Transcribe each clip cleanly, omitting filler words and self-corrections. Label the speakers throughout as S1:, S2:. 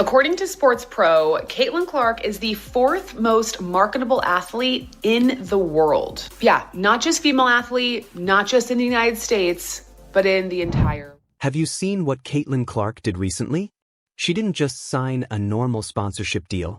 S1: According to Sports Pro, Caitlin Clark is the fourth most marketable athlete in the world. Yeah, not just female athlete, not just in the United States, but in the entire.
S2: Have you seen what Caitlin Clark did recently? She didn't just sign a normal sponsorship deal.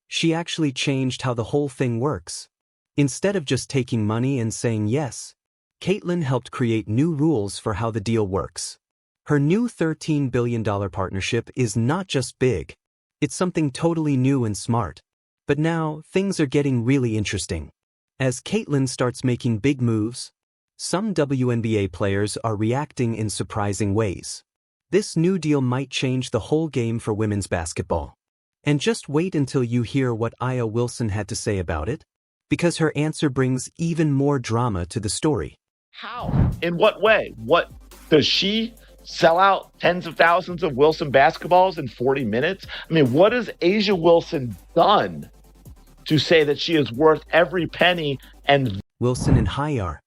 S2: She actually changed how the whole thing works. Instead of just taking money and saying yes, Caitlin helped create new rules for how the deal works. Her new $13 billion partnership is not just big. It's something totally new and smart. But now, things are getting really interesting. As Caitlin starts making big moves, some WNBA players are reacting in surprising ways. This new deal might change the whole game for women's basketball. And just wait until you hear what Aya Wilson had to say about it, because her answer brings even more drama to the story.
S3: How? In what way? What does she sell out tens of thousands of Wilson basketballs in 40 minutes? I mean, what has A'ja Wilson done to say that she is worth every penny? And
S2: Wilson and Hayar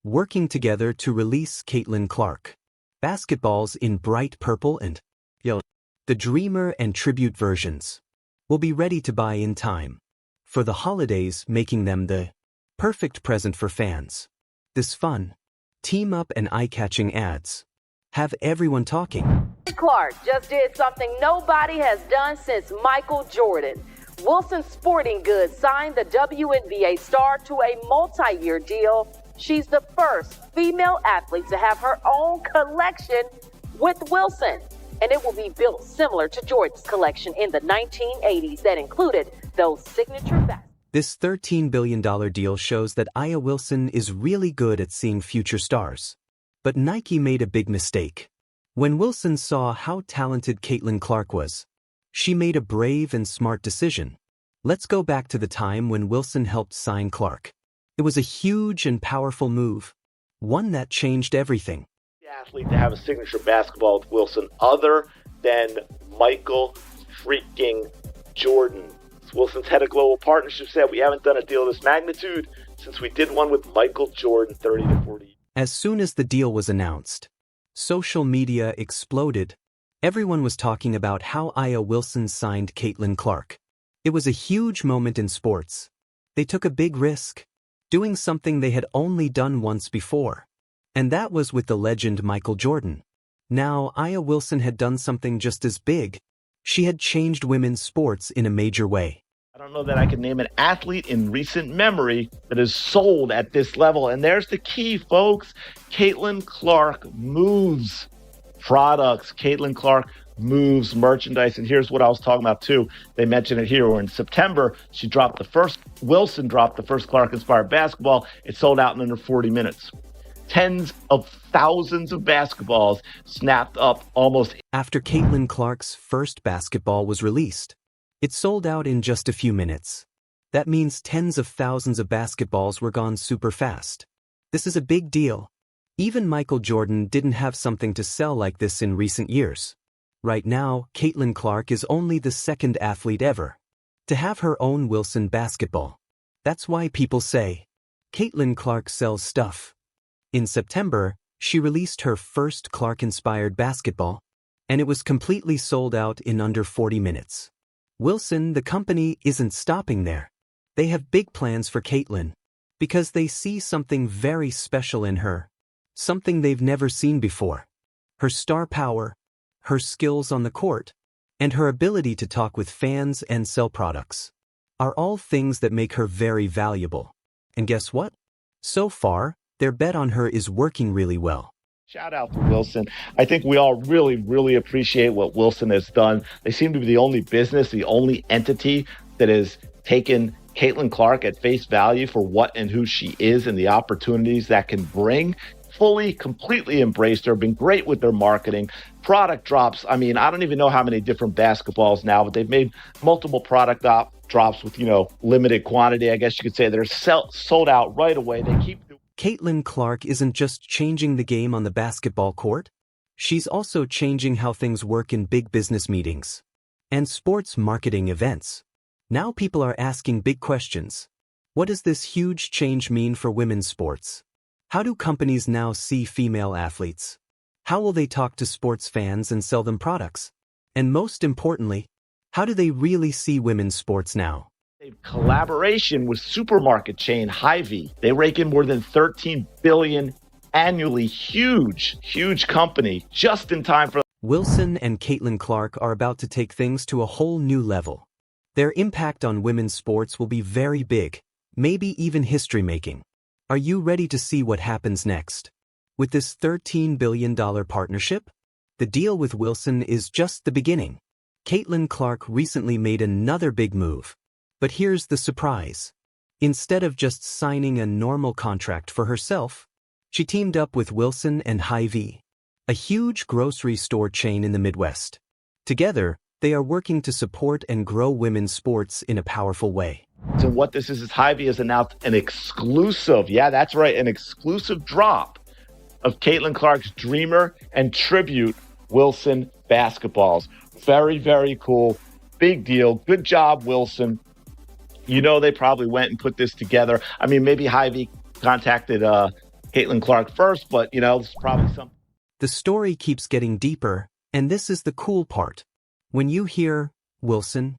S2: working together to release Caitlin Clark basketballs in bright purple and yellow. The Dreamer and Tribute versions will be ready to buy in time for the holidays, making them the perfect present for fans. This fun, team-up and eye-catching ads have everyone talking.
S4: Clark just did something nobody has done since Michael Jordan. Wilson Sporting Goods signed the WNBA star to a multi-year deal. She's the first female athlete to have her own collection with Wilson, and it will be built similar to Jordan's collection in the 1980s that included those signature baskets.
S2: This $13 billion deal shows that Aya Wilson is really good at seeing future stars. But Nike made a big mistake. When Wilson saw how talented Caitlin Clark was, she made a brave and smart decision. Let's go back to the time when Wilson helped sign Clark. It was a huge and powerful move, one that changed everything.
S3: The athlete to have a signature basketball with Wilson other than Michael freaking Jordan. Wilson's head of global partnership said, "We haven't done a deal of this magnitude since we did one with Michael Jordan 30 to 40.
S2: As soon as the deal was announced, social media exploded. Everyone was talking about how Aya Wilson signed Caitlin Clark. It was a huge moment in sports. They took a big risk, doing something they had only done once before. And that was with the legend Michael Jordan. Now, Aya Wilson had done something just as big. She had changed women's sports in a major way.
S3: I don't know that I can name an athlete in recent memory that is sold at this level. And there's the key, folks. Caitlin Clark moves products. Caitlin Clark moves merchandise. And here's what I was talking about, too. They mentioned it here. Or in September, Wilson dropped the first Clark-inspired basketball. It sold out in under 40 minutes. Tens of thousands of basketballs snapped up almost.
S2: After Caitlin Clark's first basketball was released, it sold out in just a few minutes. That means tens of thousands of basketballs were gone super fast. This is a big deal. Even Michael Jordan didn't have something to sell like this in recent years. Right now, Caitlin Clark is only the second athlete ever to have her own Wilson basketball. That's why people say, Caitlin Clark sells stuff. In September, she released her first Clark-inspired basketball, and it was completely sold out in under 40 minutes. Wilson, the company, isn't stopping there. They have big plans for Caitlin, because they see something very special in her, something they've never seen before. Her star power, her skills on the court, and her ability to talk with fans and sell products are all things that make her very valuable. And guess what? So far, their bet on her is working really well.
S3: Shout out to Wilson. I think we all really, really appreciate what Wilson has done. They seem to be the only business, the only entity that has taken Caitlin Clark at face value for what and who she is and the opportunities that can bring. Fully, completely embraced her, been great with their marketing. Product drops. I mean, I don't even know how many different basketballs now, but they've made multiple product drops with, limited quantity, I guess you could say. They're sold out right away. They keep.
S2: Caitlin Clark isn't just changing the game on the basketball court. She's also changing how things work in big business meetings and sports marketing events. Now people are asking big questions. What does this huge change mean for women's sports? How do companies now see female athletes? How will they talk to sports fans and sell them products? And most importantly, How do they really see women's sports now?
S3: A collaboration with supermarket chain Hy-Vee. They rake in more than $13 billion annually. Huge company, just in time for...
S2: Wilson and Caitlin Clark are about to take things to a whole new level. Their impact on women's sports will be very big, maybe even history-making. Are you ready to see what happens next? With this $13 billion partnership, the deal with Wilson is just the beginning. Caitlin Clark recently made another big move. But here's the surprise. Instead of just signing a normal contract for herself, she teamed up with Wilson and Hy-Vee, a huge grocery store chain in the Midwest. Together, they are working to support and grow women's sports in a powerful way.
S3: So what this is Hy-Vee has announced an exclusive, yeah, that's right, an exclusive drop of Caitlin Clark's Dreamer and Tribute Wilson basketballs. Very cool. Big deal. Good job, Wilson. You know, they probably went and put this together. I mean, maybe Hy-Vee contacted Caitlin Clark first, but, you know, this is probably something.
S2: The story keeps getting deeper, and this is the cool part. When you hear Wilson,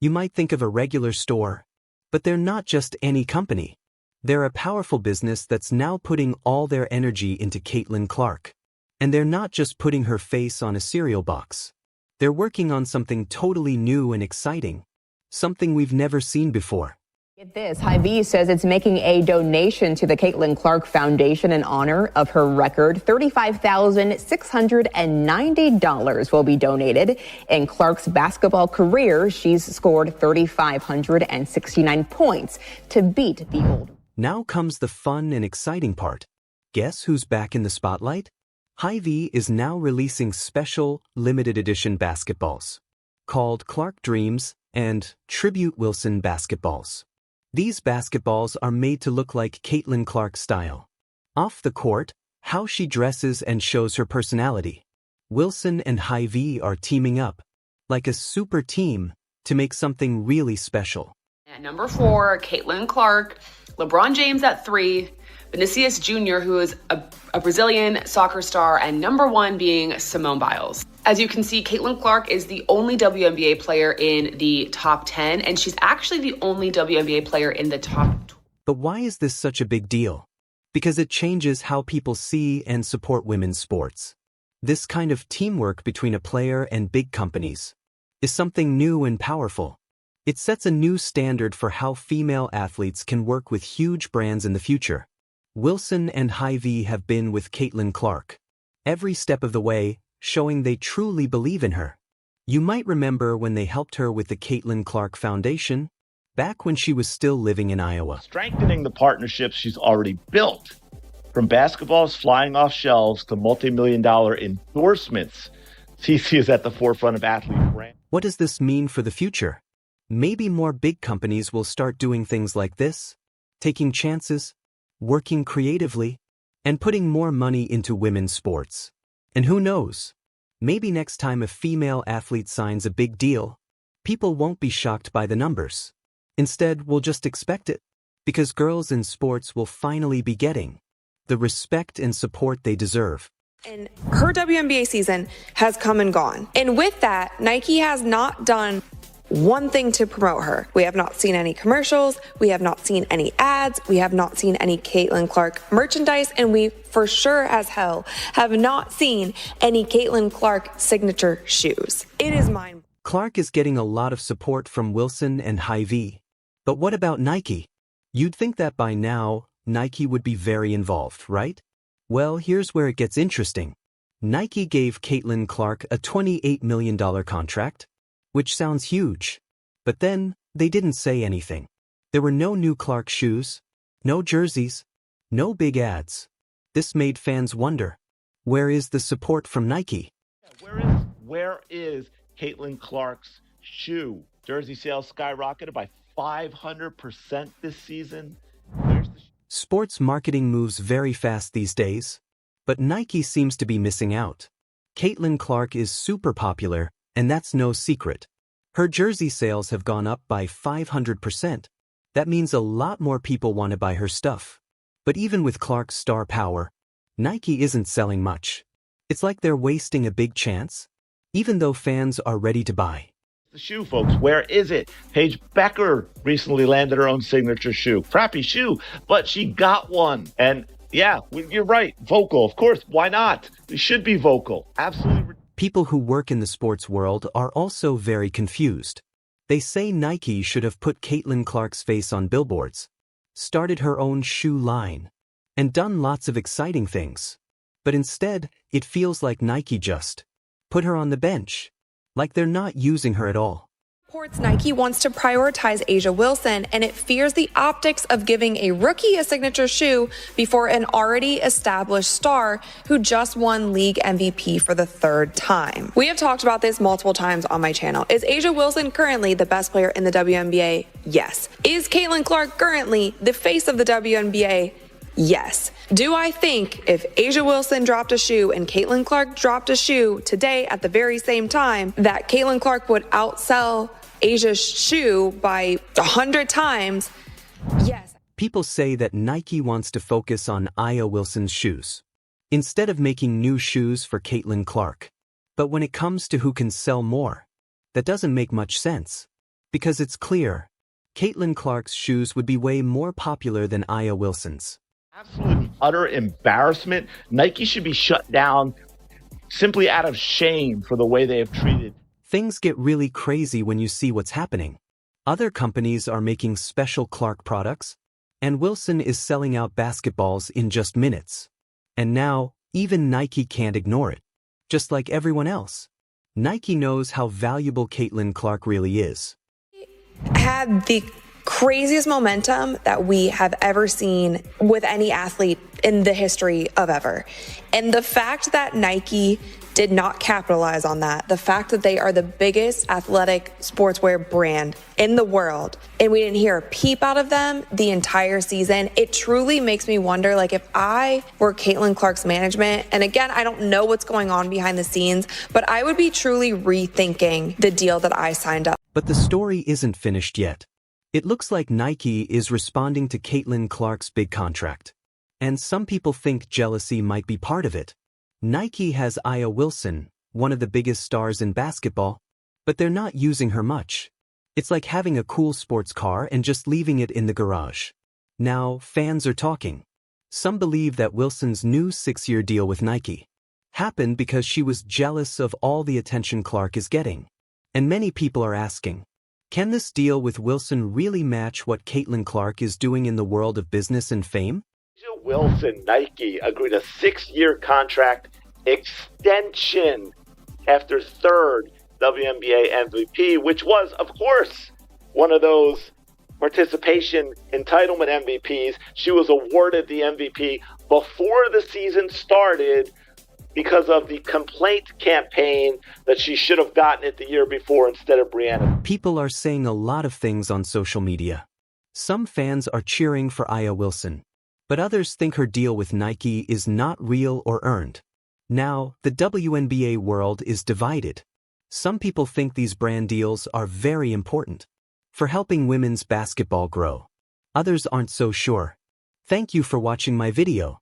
S2: you might think of a regular store, but they're not just any company. They're a powerful business that's now putting all their energy into Caitlin Clark. And they're not just putting her face on a cereal box. They're working on something totally new and exciting, something we've never seen before.
S5: Get this, Hy-Vee says it's making a donation to the Caitlin Clark Foundation in honor of her record. $35,690 will be donated. In Clark's basketball career, she's scored 3,569 points to beat the old.
S2: Now comes the fun and exciting part. Guess who's back in the spotlight? Hy-Vee is now releasing special, limited edition basketballs called Clark Dreams and Tribute Wilson basketballs. These basketballs are made to look like Caitlin Clark's style. Off the court, how she dresses and shows her personality. Wilson and Hy-Vee are teaming up, like a super team, to make something really special.
S1: At number 4, Caitlin Clark, LeBron James at 3, Vinicius Jr., who is a Brazilian soccer star, and number 1 being Simone Biles. As you can see, Caitlin Clark is the only WNBA player in the top 10, and she's actually the only WNBA player in the top 20.
S2: But why is this such a big deal? Because it changes how people see and support women's sports. This kind of teamwork between a player and big companies is something new and powerful. It sets a new standard for how female athletes can work with huge brands in the future. Wilson and Hy-Vee have been with Caitlin Clark every step of the way, showing they truly believe in her. You might remember when they helped her with the Caitlin Clark Foundation, back when she was still living in Iowa.
S3: Strengthening the partnerships she's already built. From basketballs flying off shelves to multi-million-dollar endorsements, CC is at the forefront of athlete brand.
S2: What does this mean for the future? Maybe more big companies will start doing things like this, taking chances, working creatively, and putting more money into women's sports. And who knows? Maybe next time a female athlete signs a big deal, people won't be shocked by the numbers. Instead, we'll just expect it, because girls in sports will finally be getting the respect and support they deserve.
S6: And her WNBA season has come and gone. And with that, Nike has not done one thing to promote her. We have not seen any commercials. We have not seen any ads. We have not seen any Caitlin Clark merchandise. And we for sure as hell have not seen any Caitlin Clark signature shoes. It is mind.
S2: Clark is getting a lot of support from Wilson and Hy-Vee. But what about Nike? You'd think that by now, Nike would be very involved, right? Well, here's where it gets interesting. Nike gave Caitlin Clark a $28 million contract, which sounds huge. But then, they didn't say anything. There were no new Clark shoes, no jerseys, no big ads. This made fans wonder, where is the support from Nike?
S3: Where is Caitlin Clark's shoe? Jersey sales skyrocketed by 500% this season.
S2: Sports marketing moves very fast these days, but Nike seems to be missing out. Caitlin Clark is super popular, and that's no secret. Her jersey sales have gone up by 500%. That means a lot more people want to buy her stuff. But even with Clark's star power, Nike isn't selling much. It's like they're wasting a big chance, even though fans are ready to buy.
S3: The shoe, folks, where is it? Paige Becker recently landed her own signature shoe. Crappy shoe, but she got one. And yeah, you're right. Vocal, of course. Why not? We should be vocal. Absolutely.
S2: People who work in the sports world are also very confused. They say Nike should have put Caitlin Clark's face on billboards, started her own shoe line, and done lots of exciting things. But instead, it feels like Nike just put her on the bench, like they're not using her at all.
S6: Reports Nike wants to prioritize Asia Wilson, and it fears the optics of giving a rookie a signature shoe before an already established star who just won league MVP for the third time. We have talked about this multiple times on my channel. Is Asia Wilson currently the best player in the WNBA? Yes. Is Caitlin Clark currently the face of the WNBA? Yes. Do I think if Asia Wilson dropped a shoe and Caitlin Clark dropped a shoe today at the very same time, that Caitlin Clark would outsell Asia's shoe by 100 times? Yes.
S2: People say that Nike wants to focus on Aya Wilson's shoes, instead of making new shoes for Caitlin Clark. But when it comes to who can sell more, that doesn't make much sense. Because it's clear, Caitlin Clark's shoes would be way more popular than Aya Wilson's.
S3: Absolute utter embarrassment. Nike should be shut down simply out of shame for the way they have treated.
S2: Things get really crazy when you see what's happening. Other companies are making special Clark products, and Wilson is selling out basketballs in just minutes. And now, even Nike can't ignore it. Just like everyone else, Nike knows how valuable Caitlin Clark really is.
S6: Had the craziest momentum that we have ever seen with any athlete in the history of ever. And the fact that Nike did not capitalize on that, the fact that they are the biggest athletic sportswear brand in the world, and we didn't hear a peep out of them the entire season, it truly makes me wonder, like, if I were Caitlin Clark's management, and again, I don't know what's going on behind the scenes, but I would be truly rethinking the deal that I signed up.
S2: But the story isn't finished yet. It looks like Nike is responding to Caitlin Clark's big contract. And some people think jealousy might be part of it. Nike has Aya Wilson, one of the biggest stars in basketball, but they're not using her much. It's like having a cool sports car and just leaving it in the garage. Now, fans are talking. Some believe that Wilson's new 6-year deal with Nike happened because she was jealous of all the attention Clark is getting. And many people are asking, can this deal with Wilson really match what Caitlin Clark is doing in the world of business and fame?
S3: Asia Wilson, Nike agreed a 6-year contract extension after third WNBA MVP, which was, of course, one of those participation entitlement MVPs. She was awarded the MVP before the season started because of the complaint campaign that she should have gotten it the year before instead of Brianna.
S2: People are saying a lot of things on social media. Some fans are cheering for Aya Wilson, but others think her deal with Nike is not real or earned. Now, the WNBA world is divided. Some people think these brand deals are very important for helping women's basketball grow. Others aren't so sure. Thank you for watching my video.